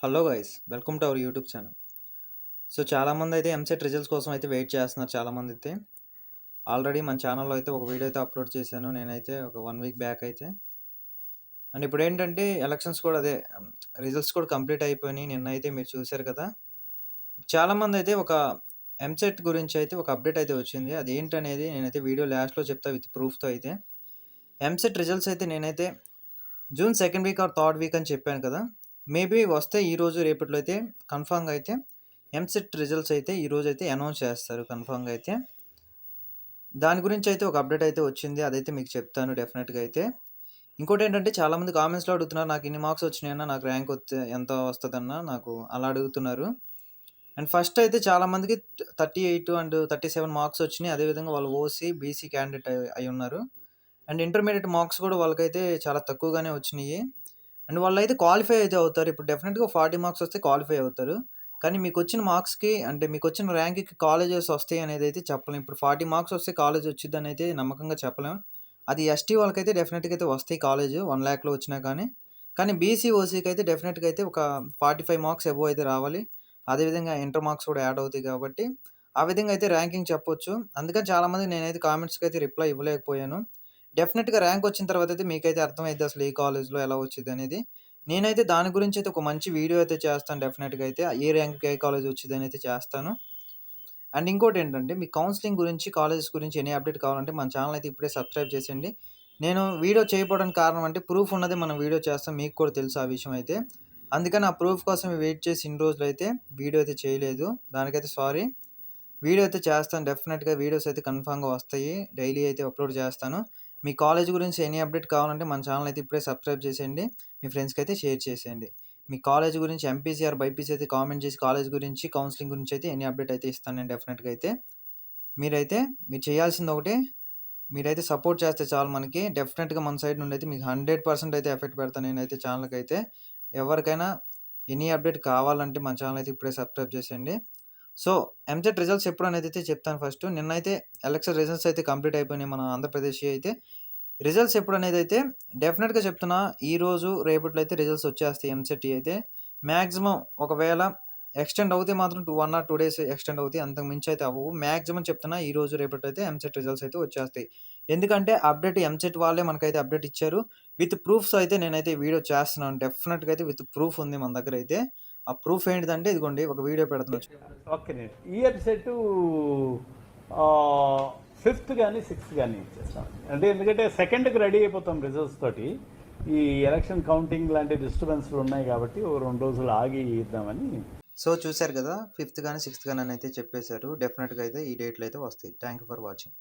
Hello guys, welcome to our YouTube channel. So చాలామంది అయితే EAMCET results కోసం అయితే వెయిట్ చేస్తున్నారు. చాలామంది అయితే ఆల్రెడీ మన ఛానల్లో అయితే ఒక వీడియో అయితే అప్లోడ్ చేశాను నేనైతే ఒక 1 వీక్ బ్యాక్ అయితే. అండ్ ఇప్పుడు ఏంటంటే ఎలక్షన్స్ కూడా అదే రిజల్ట్స్ కూడా కంప్లీట్ అయిపోయినాయి. నిన్నైతే మీరు చూశారు కదా. చాలామంది అయితే ఒక ఎంసెట్ గురించి అయితే ఒక అప్డేట్ అయితే వచ్చింది. అది ఏంటనేది నేనైతే వీడియో లాస్ట్లో చెప్తా విత్ ప్రూఫ్తో అయితే. ఎంసెట్ రిజల్ట్స్ అయితే నేనైతే June 2nd week or 3rd week అని చెప్పాను కదా. మేబీ వస్తే ఈరోజు రేపట్లో అయితే కన్ఫామ్గా అయితే ఎంసెట్ రిజల్ట్స్ అయితే ఈరోజు అయితే అనౌన్స్ చేస్తారు కన్ఫామ్గా అయితే. దాని గురించి అయితే ఒక అప్డేట్ అయితే వచ్చింది, అదైతే మీకు చెప్తాను డెఫినెట్గా అయితే. ఇంకోటి ఏంటంటే చాలామంది కామెంట్స్లో అడుగుతున్నారు, నాకు ఇన్ని మార్క్స్ వచ్చినాయన్నా, నాకు ర్యాంక్ వస్తే ఎంత వస్తుందన్నా నాకు అలా అడుగుతున్నారు. అండ్ ఫస్ట్ అయితే చాలామందికి 38 అండ్ 37 మార్క్స్ వచ్చినాయి. అదేవిధంగా వాళ్ళు ఓసీ బీసీ క్యాండిడేట్ అయి ఉన్నారు. అండ్ ఇంటర్మీడియట్ మార్క్స్ కూడా వాళ్ళకైతే చాలా తక్కువగానే వచ్చినాయి. అండ్ వాళ్ళైతే క్వాలిఫై అయితే అవుతారు. ఇప్పుడు డెఫినెట్‌గా 40 మార్క్స్ వస్తే క్వాలిఫై అవుతారు. కానీ మీకొచ్చిన మార్క్స్‌కి అంటే మీకొచ్చిన ర్యాంక్‌కి కాలేజెస్ వస్తాయి అనేదైతే చెప్పలేం. ఇప్పుడు 40 మార్క్స్ వస్తే కాలేజ్ వచ్చిద్దనైతే నమ్మకంగా చెప్పలేం. అది ఎస్టీ వాళ్ళకైతే డెఫినెట్‌గా అయితే వస్తాయి కాలేజ్ 1,00,000లో వచ్చినా కానీ. కానీ బీసీ, ఓసీకి అయితే డెఫినెట్‌గా అయితే ఒక 45 మార్క్స్ అబోవ్ అయితే రావాలి. అదేవిధంగా ఇంటర్ మార్క్స్ కూడా యాడ్ అవుతాయి కాబట్టి ఆ విధంగా అయితే ర్యాంకింగ్ చెప్పొచ్చు. అందుకని చాలామందికి నేనైతే కామెంట్స్‌కి అయితే రిప్లై ఇవ్వలేకపోయాను. డెఫినెట్‌గా ర్యాంక్ వచ్చిన తర్వాత అయితే మీకైతే అర్థమైద్ది అసలు ఏ కాలేజ్‌లో ఎలా వచ్చిద్దనేది. నేనైతే దాని గురించి అయితే ఒక మంచి వీడియో అయితే చేస్తాను డెఫినెట్‌గా అయితే. ఏ ర్యాంక్‌కి ఏ కాలేజ్ వచ్చిద్దని అయితే చేస్తాను. అండ్ ఇంకోటేంటంటే మీ కౌన్సెలింగ్ గురించి, కాలేజెస్ గురించి ఎనీ అప్డేట్ కావాలంటే మన ఛానల్ అయితే ఇప్పుడే సబ్స్క్రైబ్ చేసేయండి. నేను వీడియో చేయకపోవడానికి కారణం అంటే ప్రూఫ్ ఉన్నదే మనం వీడియో చేస్తాం. మీకు కూడా తెలుసు ఆ విషయం అయితే. అందుకని ఆ ప్రూఫ్ కోసం వెయిట్ చేసి ఇన్ని రోజులైతే వీడియో అయితే చేయలేదు. దానికైతే సారీ. వీడియో అయితే చేస్తాను డెఫినెట్‌గా, వీడియోస్ అయితే కన్ఫర్మ్‌గా వస్తాయి. డైలీ అయితే అప్లోడ్ చేస్తాను. మీ కాలేజ్ గురించి ఎనీ అప్డేట్ కావాలంటే మన ఛానల్ అయితే ఇప్పుడే సబ్స్క్రైబ్ చేసేయండి. మీ ఫ్రెండ్స్‌కి అయితే షేర్ చేసేయండి. మీ కాలేజ్ గురించి ఎంపీసీ ఆర్ బైపీసీ అయితే కామెంట్ చేసి కాలేజ్ గురించి, కౌన్సెలింగ్ గురించి అయితే ఎనీ అప్డేట్ అయితే ఇస్తాను నేను డెఫినెట్‌గా అయితే. మీరు చేయాల్సింది ఒకటే, మీరైతే సపోర్ట్ చేస్తే చాలు మనకి. డెఫినెట్‌గా మన సైడ్ నుండి అయితే మీకు 100% అయితే ఎఫెక్ట్ పెడతాను నేనైతే ఛానల్‌కైతే. ఎవరికైనా ఎనీ అప్డేట్ కావాలంటే మన ఛానల్ అయితే ఇప్పుడే సబ్స్క్రైబ్ చేసేయండి. సో, ఎంసెట్ రిజల్ట్స్ ఎప్పుడనేది అయితే చెప్తాను ఫస్ట్. నిన్నైతే ఎలక్షన్ రిజల్ట్స్ అయితే కంప్లీట్ అయిపోయినాయి మన ఆంధ్రప్రదేశ్‌యి అయితే. రిజల్ట్స్ ఎప్పుడనేదైతే డెఫినెట్‌గా చెప్తున్నా, ఈరోజు, రేపట్లో అయితే రిజల్ట్స్ వచ్చేస్తాయి ఎంసెట్‌యి అయితే. మాక్సిమం ఒకవేళ ఎక్స్‌టెండ్ అవుతే మాత్రం 1 ఆర్ 2 డేస్ ఎక్స్‌టెండ్ అవుతాయి. అంతకు మించి అయితే అవ్వవు. మాక్సిమం చెప్తున్నా ఈరోజు, రేపట్లో అయితే ఎంసెట్ రిజల్ట్స్ అయితే వచ్చేస్తాయి. ఎందుకంటే అప్డేట్ ఎంసెట్ వాళ్ళే మనకైతే అప్డేట్ ఇచ్చారు. విత్ ప్రూఫ్స్ అయితే నేనైతే వీడియో చేస్తున్నాను. డెఫినెట్‌గా అయితే విత్ ప్రూఫ్ ఉంది మన దగ్గరైతే. ఆ ప్రూఫ్ ఏంటిదంటే ఇదిగోండి ఒక వీడియో పెడుతున్నాను. ఓకేనండి. ఇయర్ సెట్ 5th కానీ 6th కానీ ఇచ్చేస్తాం. అంటే ఎందుకంటే 2ndకి రెడీ అయిపోతాం రిజల్ట్స్ తోటి. ఈ ఎలక్షన్ కౌంటింగ్ లాంటి డిస్టర్బెన్స్లు ఉన్నాయి కాబట్టి ఓ 2 రోజులు ఆగి ఇద్దామని. సో చూశారు కదా, 5th కానీ 6th కానీ అని అయితే చెప్పేశారు. డెఫినెట్‌గా అయితే ఈ డేట్‌లో అయితే వస్తాయి. Thank you for watching.